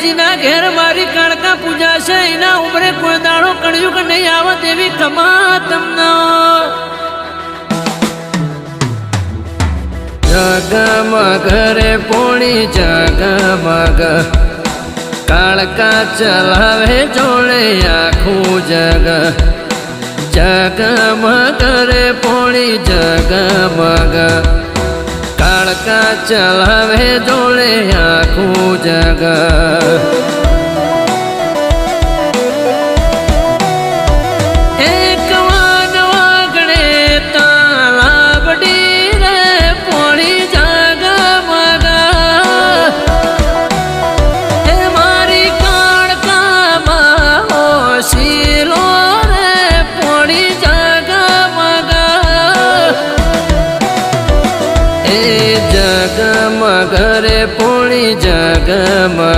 જેના ઘેર મારી કાળકા પૂજા છે એના ઉમરે કોઈ દાડો કળિયુગ નહીં આવે તેવી કમા તમને જગમગ રે પોણી જગમગ કાળકા ચલાવે જોડે આખું જગ જગમગ રે પોણી જગમગ કાળકા ચલાવે જોડે આખું જગ જગમગ રે પોણી જગમગ